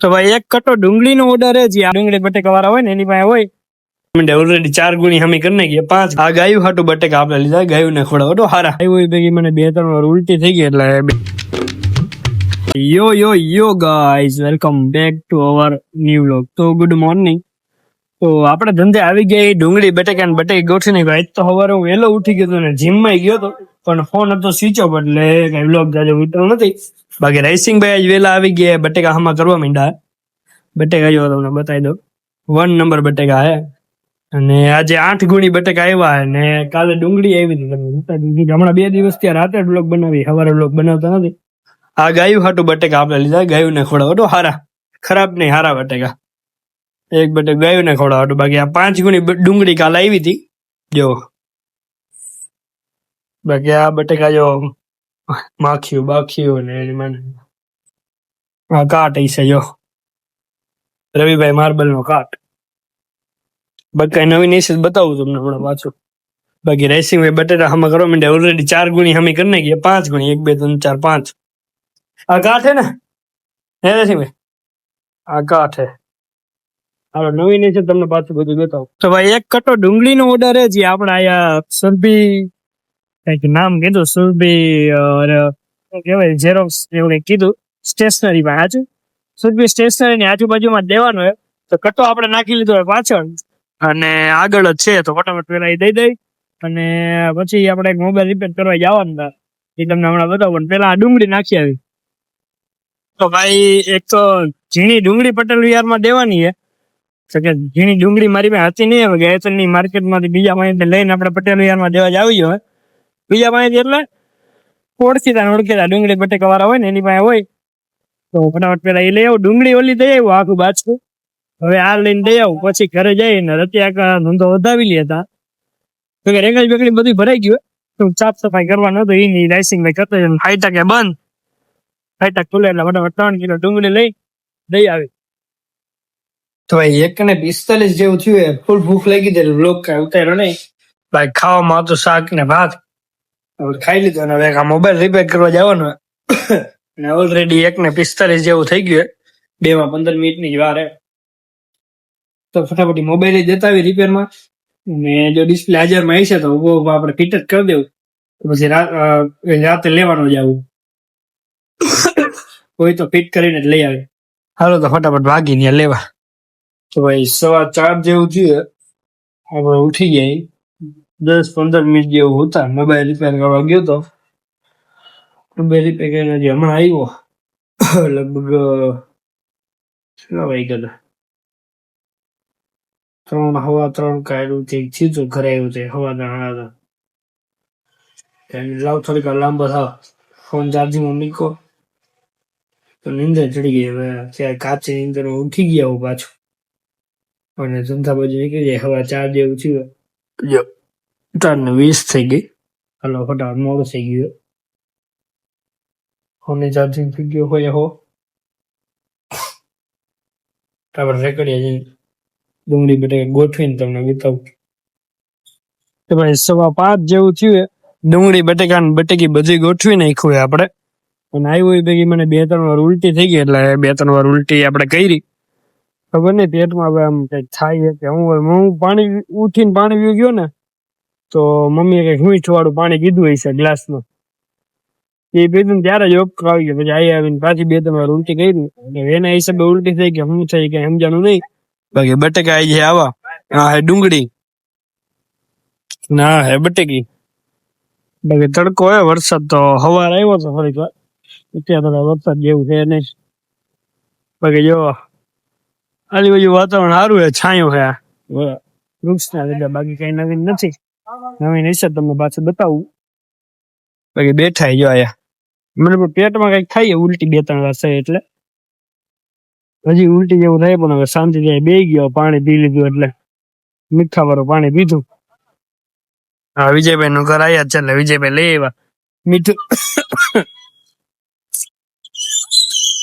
તો ભાઈ એક કટો ડુંગળીનો ઓર્ડર છે. આ ડુંગળી બટેકા વાળા હોય ને એની પાસે હોય. ઓલરેડી 4 ગુણી હમી કરી નાખી. 5 આ ગાયું હાટું બટેકા આપણે લીધા. ગાયું ને ખવડાવો તો હારા. આવ્યું ભેગી મને 2-3 વાર ઉલટી થઈ ગઈ એટલે યો guys, welcome back to our new vlog. તો ગુડ મોર્નિંગ. તો આપણે ધંધે આવી ગયા ડુંગળી બટેકા ને બટેકી ગોઠવી નાખી. આજ તો સવારે હું વહેલો ઉઠી ગયો હતો ને જીમમાં ગયો હતો, પણ ફોન હતો સ્વિચ ઓફ એટલે કઈ વ્લોગ જાજો ઉતરો નથી. બાકી રાઈસિંગ ભાઈ આજ વહેલા આવી ગયા બટેકા હમા કરવા માંડ્યા. બટેકા જો તમને બતાવી દો, 1 નંબર બટેકા હે. અને આજે 8 ગુણી બટેકા આવ્યા ને કાલે ડુંગળી આવી હતી. હમણાં 2 દિવસથી રાતે વ્લોગ બનાવી, સવારે વ્લોગ બનાવતા નથી. આ ગાયું હાટું બટેકા આપણે લીધા. ગાયું ને ખવડાવો તો હારા, ખરાબ નહીં, હારા બટેકા. એક બટેક ગાયું ને ખવડાવો. બાકી આ 5 ગુણી ડુંગળી કાલે આવી હતી જો. બાકી આ બટેકા જો માખ્યું બાખ્યું ને આ કાટ છે જો, રવિભાઈ માર્બલ નો કાટ. બાકી નવી નેસેસ બતાવું તમને હમણાં પાછું. બાકી રેસિંગ ભાઈ બટેટા હમા કરવા માંડે. ઓલરેડી 4 ગુણી હમી કરી નાખી. 5 ગુણી, 1 2 3 4 5 આ કાઠ હે ને રેસિંગ ભાઈ, આ કાઠ હે. હાલો નવી નેસેસ તમને પાછું બધું બતાવું. તો ભાઈ એક કટો ડુંગળીનો ઓર્ડર છે. આપણે આયા સુરભી કઈક નામ કીધું, સુરભી શું કહેવાય, ઝેરોક્સ એવું કઈક કીધું. સ્ટેશનરી માં આજુ સુરભી સ્ટેશનરી ની આજુબાજુમાં દેવાનું હોય. તો કટો આપણે નાખી લીધો હોય પાછળ અને આગળ જ છે. તો ફટાફટ પેલા એ દઈ અને પછી આપણે એક મોબાઈલ રિપેર કરવા જવાનું હતા, એ તમને હમણાં બતાવું. પણ પેલા આ ડુંગળી નાખી આવી. તો ભાઈ એક તો ઝીણી ડુંગળી પટેલ વિહારમાં દેવાની છે. તો કે ઝીણી ડુંગળી મારી પાસે હતી નહીં. હવે ગાયત્રીની માર્કેટમાંથી બીજા પાસેથી લઈને આપણે પટેલ વિહારમાં દેવા જ આવી હોય. બીજા પાસેથી એટલે ઓળખીતા ડુંગળી બટેકા વાળા હોય ને એની પાસે હોય. તો ફટાફટ પેલા એ લઈ આવું. ડુંગળી ઓલી દઈ આવું આખું બાચકું. હવે આ લઈને દઈ આવું. પછી ઘરે જઈને રતિયા ધંધો વધાવી લે હતા. તો કે રેંગડી બેંગડી બધું ભરાઈ ગયું. તો સાફ સફાઈ કરવાનું હતું. એની રાઈસિંગ ભાઈ કરતો ફાઈટા કે બંધ, ફાઈટા ખુલે એટલે ફટાફટ 3 કિલો ડુંગળી લઈ દઈ આવી. તો ભાઈ 1:45 જેવું થયું. ફૂલ ભૂખ લાગી ગઈ. વ્લોગ કઈ ઉતાર્યો નહીં. ભાઈ ખાવામાં હતું શાક ને ભાત. ખાઈ લીધું અને હવે આ મોબાઈલ રિપેર કરવા જવાનું. અને ઓલરેડી 1:45 જેવું થઈ ગયું. 2 માં 15 મિનિટની જ વાર હે. તો ફટાફટ મોબાઈલ જતા આવી રિપેરમાં. અને જો ડિસ્પ્લે હાજરમાં આવી છે તો આપણે ફિટ જ કરી દેવું. પછી રાતે લેવાનું જ આવું કોઈ તો ફિટ કરીને જ લઈ આવે. હાલો તો ફટાફટ ભાગી ને લેવા. તો ભાઈ 4:15 જેવું થયું. આપણે ઉઠી ગયા. 10-15 મિનિટ જેવું હતા. મોબાઈલ રિપેર કરવા ગયો તો. મોબાઈલ રિપેર કરીને હમણાં આવ્યો. લગભગ કેટલા વાગ્યા હતા? 3:15 કાઢ્યું સીધું ઘરે આવ્યું છે. 3:30 લાવ થોડીક લાંબો થાવ. ફોન ચાર્જિંગમાં મૂકો તો નીંદર ચડી ગઈ. હવે ત્યારે કાચી નીંદર ઉઠી ગયા હું પાછું. અને ધંધા બાજુ નીકળી જાય. 4:15 જેવું થયું. 4:20 થઈ ગઈ. હાલો ફટાફટ મોડું થઈ ગયું. ફોનની ચાર્જિંગ થઈ ગયો હોય બરાબર. રેકડીએ જઈને ડુંગળી બટેકા ગોઠવીને તમને બતાવું. તો ભાઈ 5:15 જેવું થયું. ડુંગળી બટેકા ને બટેકી બધી ગોઠવી નાખ્યું આપણે. અને આવ્યું ભેગી મને 2-3 વાર ઉલટી થઈ ગઈ. એટલે 2-3 વાર ઉલટી આપણે કરી. ખબર નહીં પેટમાં હવે આમ કઈક થાય કે હું પાણી ઉઠીને પાણી પી ગયો ને તો મમ્મીએ કઈક હુંઠ વાળું પાણી કીધું હશે ગ્લાસમાં. એ પીધું ત્યારે જ ઓપકો આવી ગયો. પછી આવીને પાછી 2-3 વાર ઉલટી કરી. એના હિસાબે ઉલટી થઈ ગઈ. હું થઈ કઈ સમજાણું નહીં. બાકી બટેકા આવી જાય આવા. હા હે ડુંગળી ના હે બટેકી. બાકી તડકો હોય. વરસાદ તો સવાર આવ્યો હતો થોડીક વાર. અત્યારે તો વરસાદ જેવું છે નહીં. બાકી જો આલી બાજુ વાતાવરણ સારું છે, છાંયું છે વૃક્ષના લીધે. બાકી કઈ નવીન નથી. નવીન હશે તમને પાછું બતાવું. બાકી બેઠા જો આયા. મને પેટમાં કઈક થાય ઉલટી 2-3 વાર થાય એટલે હજી ઉલટી જેવું થાય. પણ હવે શાંતિ જાય. બે ગયો પાણી પી લીધું એટલે મીઠા વાળું પાણી પીધું. હા વિજયભાઈ નું ઘર આયા છે એટલે વિજયભાઈ લઈ આવ્યા મીઠું.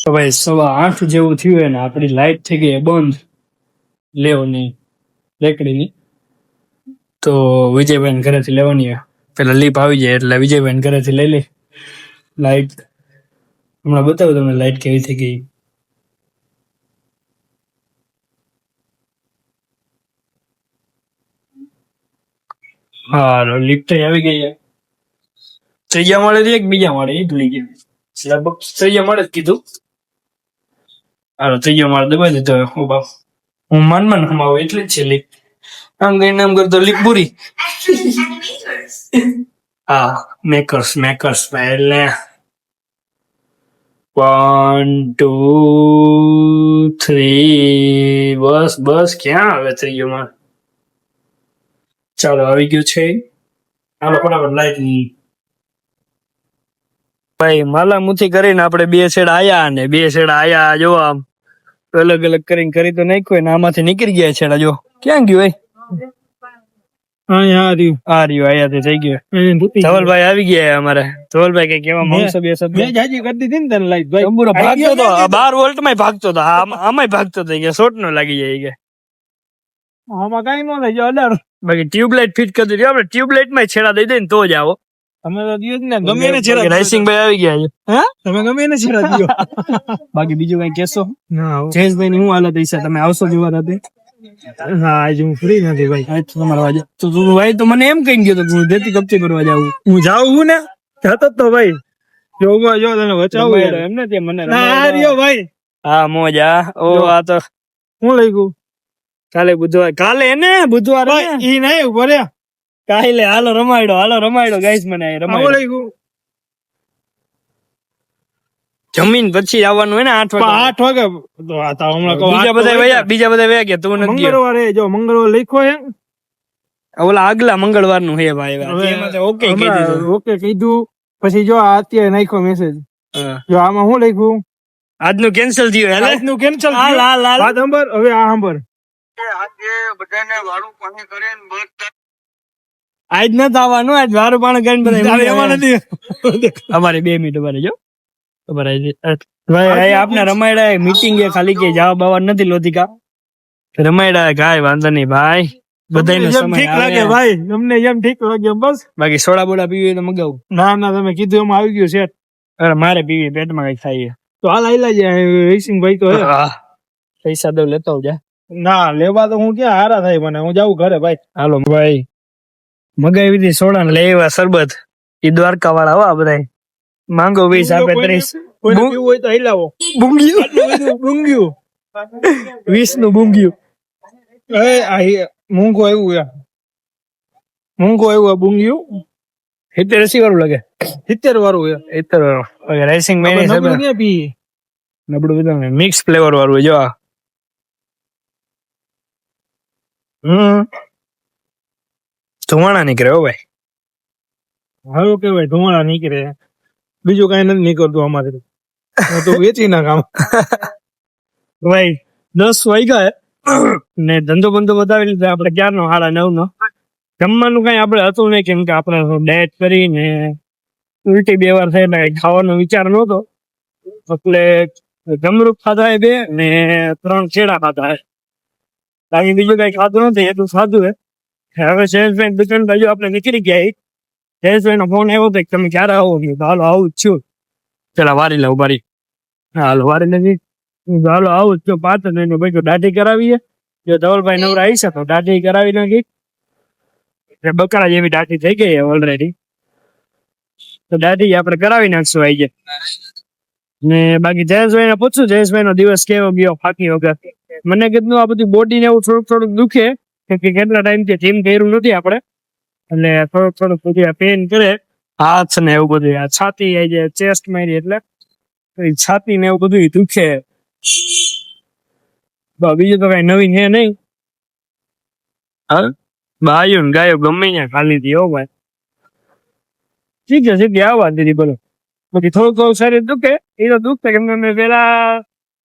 તો ભાઈ 8:15 જેવું થયું ને આપડી લાઈટ થઈ ગઈ બંધ લેવાની રેકડીની. તો વિજયભાઈ ઘરેથી લેવાની પેલા લીપ આવી જાય એટલે વિજયભાઈ ઘરેથી લઈ લે લાઈટ. હમણાં બતાવું તમને લાઈટ કેવી થઈ ગઈ. હા લિફ્ટ આવી ગઈ છે. ત્રીજા માળે થી એક બીજા માળે એ ભૂલી ગયા. લગભગ ત્રીજા માળે જ કીધું. હાલો ત્રીજો માળ દબાઈ દીધો. હું માન કમાવું એટલે જ છે લિફ્ટ. આમ કઈ નામ કરતો લિફ્ટ પૂરી. હા મેકર્સ એટલે 1 2 3 બસ ક્યાં આવે ત્રીજો માળ. ચાલો આવી ગયું છે. હાલો ફટાફટ લાઈટ ભાઈ માલામુથી કરીને આપણે 2 શેડ આયા ને 2 શેડ આયા જો આમ અલગ અલગ કરીને કરી તો નાખ્યું ને આમાંથી નીકળી ગયા છેડા જો ક્યાં ગયું ભાઈ આ રહ્યું આયાથી થઈ ગયું. ધવલભાઈ આવી ગયા અમારે. ધવલભાઈ કઈ કેવા માંગશો બે શબ્દ? મેં જાજી કરી દીધી ને તને લાઈટ ભાઈ. તંબુરો ભાગતો તો 12 વોલ્ટ માં ભાગતો તો આમાંય ભાગતો તો કે શોર્ટ નો લાગી જાય કે આમાં કઈ નો થઈ જાય અડાર. બાકી ટ્યુબલાઇટ ફિટ કરી દીધી આપણે. ટ્યુબલાઇટ માં છેડા દઈ દે ને તો જ આવો. તમે તો દિયો જ ને ગમે એને છેડા. રાઈસિંગ ભાઈ આવી ગયા છે. હે તમે ગમે એને છેડા દિયો. બાકી બીજું કઈ કેસો? ના જયેશભાઈ ની હું હાલત હશે તમે આવશો જોવા રાતે? હા આજે હું ફ્રી નથી ભાઈ. આજ તમારો આજે તો તું ભાઈ તો મને એમ કહી ગયો તો હું દેતી કપચી ભરવા જાઉં. હું જાઉં હું ને જતો તો ભાઈ જોવા જો તને બચાવું એમ ને તે મને ના રહ્યો ભાઈ. હા મોજા ઓ આ તો હું લઈ ગયું કાલે બુધવાર. કાલે ને બુધવાર ઈ નહીં ઉભો રે. કાલે હાલો રમાડો ગાઈસ મને રમાડો લઈ ગયું. જમીન પછી આવવાનું હોય ને 8 વાગે. બીજા બધા વયા ગયા તું નથી. મંગળવારે જો મંગળવાર લખ્યો હે. ઓલા આગલા મંગળવાર નું હે ભાઈ. ઓકે કીધું પછી જો અત્યારે નાખ્યો મેસેજ. જો આમાં શું લખ્યું આજનું કેન્સલ થયું. આજનું કેન્સલ હવે આ સાંભળ આજે બધાને વાળું પાણી કરીને આજ નથી આવવાનું. આજ વાળું પાણી કરીને બધા નથી. અમારે 2 મિનિટ અમારે જો ભાઈ આપને રમાયડા મીટિંગ એ ખાલી કે જવાબ આવવા નથી લોધિકા રમાયડા કાંઈ વાંધો નહીં ભાઈ. બધાને ઠીક લાગે ભાઈ. તમને જેમ ઠીક લાગે બસ. બાકી સોડા બોડા પીવી તો મગાવું. ના તમે કીધું એમાં આવી ગયું સેટ. અરે મારે પીવી પેટમાં કઈ થાય તો હાલ આઈ લાજે. રેસિંગ ભાઈ તો પૈસા દઉં લેતો જા. ના લેવા તો હું ક્યાં હારા થાય મને. હું જાઉં ઘરે ભાઈ. હાલો ભાઈ મગાવી હતી સોડા ને લેવા શરબત. ઈ દ્વારકા વાળા હો બધા માંગો 20 આપે 30. પીવું હોય તો હિલાવો. બુંગિયું 20 નું બુંગિયું. મૂંગો આવ્યું બુંગિયું 70 વાળું લાગે. 70 વાળું 70 વાળું રાઈસિંગ મેં ક્યાં પી નબળું બધા મિક્સ ફ્લેવર વાળું જો. ધુમાડા નીકળે હો ભાઈ. હારું કેવાય ધુમાડા નીકળે. બીજું કઈ નથી નીકળતું અમારે તો વેચી ના કામ. ભાઈ 10 વાગ્યા ને ધંધો બંધો બતાવી લીધો આપણે ક્યારનો 9:30 નો. જમવાનું કઈ આપડે હતું નહીં કેમ કે આપણે ડાયટ કરીને ઉલટી 2 વાર થાય એટલે ખાવાનો વિચાર નહોતો. એટલે જમરૂખ ખાધા 2 ને 3 છેડા ખાધા. બાકી બીજું કઈ ખાધું નથી. એટલું સાદું હે. હવે જયેશભાઈ દુકાન બાજુ આપણે નીકળી ગયા. જયેશભાઈ નો ફોન આવ્યો હતો તમે ક્યારે આવો? હાલો આવું જ છું. પેલા વારી લઉં બારી. હાલો વારી નથી. હાલો આવું જ છું. 5 મિનિટ ભાઈ દાઢી કરાવીએ. જો ધવલભાઈ નવરા આવી છે તો દાઢી કરાવી નાખી. બકરા જેવી દાઢી થઈ ગઈ ઓલરેડી. તો દાઢી આપણે કરાવી નાખશું આવી જાય. ને બાકી જયેશભાઈ ને પૂછશું જયેશભાઈ નો દિવસ કેવો ગયો ફાકી વગર. મને કીધું આ બધી બોડી ને એવું થોડુંક દુખે કે કેટલા ટાઈમ થી જીમ કર્યું નથી આપણે એટલે થોડુંક બધું પેન કરે હાથ ને એવું બધું. આ છાતી આવી જાય ચેસ્ટ મારી એટલે છાતી ને એવું બધું દુખે. બીજું તો કઈ નવીન હે નહીં. હા બાયું ને ગાયો ગમે ત્યાં ખાલી હતી હો ભાઈ. ઠીક છે સીધી આવવા દીધી બોલો. બાકી થોડુંક શરીર દુખે એ તો દુખે કેમ કે મેં પેલા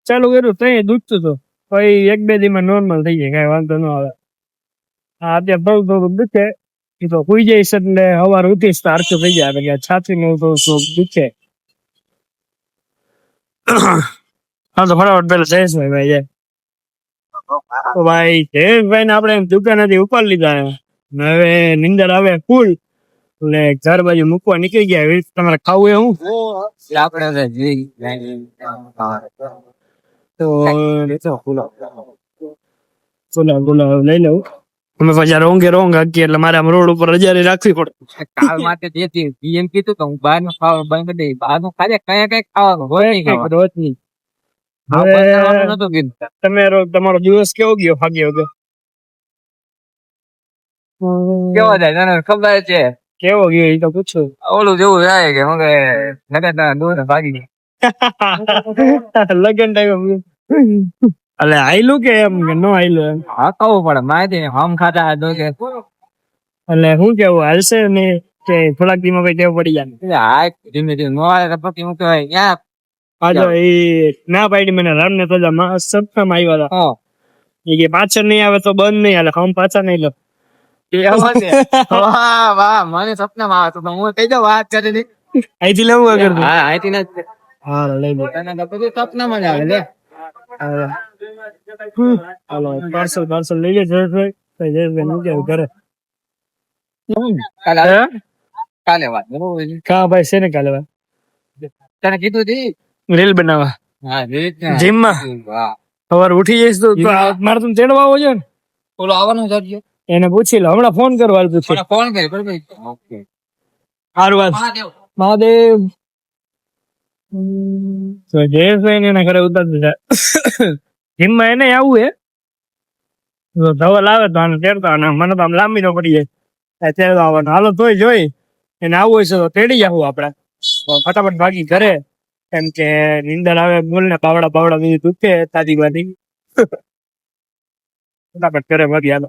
ચાલુ કર્યું તો દુખતું હતું. પછી 1-2 દિવસમાં નોર્મલ થઈ જાય કઈ વાંધો ન આવે. હા અત્યારે થોડુંક દુખે એ તો સુઈ જઈશ એટલે સવારે ઉઠીશ તો હરખું થઈ જાય. છાતી નું થોડું દુખે. હા તો ફટાફટ પેલા જયેશભાઈ ભાઈ જાય. તો ભાઈ જયેશભાઈ ને આપણે દુકાનેથી ઉપાડી લીધા. હવે નિંદર આવે ફૂલ એટલે ઘર બાજુ મૂકવા નીકળી ગયા. તમારે ખાવું એ હું તો ગુલાબ લઈ લઉં. અમે પાછા રોંગ હાકીએ એટલે મારે આમ રોડ ઉપર રજારી રાખવી પડે. કાલ માટે જેથી એમ કીધું કે હું બહાર નું ખાવાનું બંધ કરી દઈશ. બહાર નું ખાજે કયા કઈ ખાવાનું હોય નહીં ખાવાનું. રોજ નહીં. હા, હવે બંધ કરવાનું નતું કીધું. તમારો દિવસ કેવો ગયો ભાગ્ય વગર? કેવો જાય તને ખબર છે? કેવો ગયો એ તો પૂછો. ઓલું જેવું થાય કે હું કે લગાતાર દૂર ભાગી ગયા. લગન ટાઈમ એટલે આયલું કે એમ કે નો આયલું એમ હા કહવું પડે માહિતી હમ ખાતા હતો કે એટલે શું કેવું હાલશે ને કે થોડાક દી માં કઈ ટેવ પડી જાય? હા ધીમે ધીમે નો આવે તો પછી હું કહેવાય યા પાછો એ ના પાડી મને રામ ને તો સપનામાં આવ્યા હતા. હા એ કે પાછળ નહીં આવે તો બંધ નહીં હાલે હમ પાછા નહીં લો. વાહ વાહ મને સપનામાં આવે તો હું કઈ દઉં વાત કરી દી. અહીંથી લેવું વગર હા અહીંથી ના હા લઈ લો. તને તો બધું સપનામાં જ આવે લે. હાલો પાર્સલ લઈ લે જયેશભાઈ. જયેશભાઈ નું કેવું કરે? કાલે વાત બરોબર છે. કા ભાઈ છે ને કાલે તને કીધું તી રીલ બનાવવા હા જીમમાં વાહ સવારે ઉઠી જઈશ તો મારે તમે તેડવા આવો છો ને ઓલો આવવાનું છે એને પૂછી લો હમણાં ફોન કરવા હાલતું છે. ફોન કરી બરોબર ઓકે સારું વાત મહાદેવ. તો જયેશભાઈ ને એના ઘરે ઉતાર દીધા. જીમમાં એને આવું હે તો ધવલ આવે તો આને તેડતા અને મને તો આમ લાંબી નો પડી જાય તેડવા આવવાનું. હાલો તોય જોઈ એને આવું હોય છે તો તેડી જાવું આપડે ફટાફટ ભાગી ઘરે એમ કે નીંદર આવે બોલ ને બાવડા બીજું દુખે તાજી બાજી ફટાફટ ઘરે ભાગી હાલો.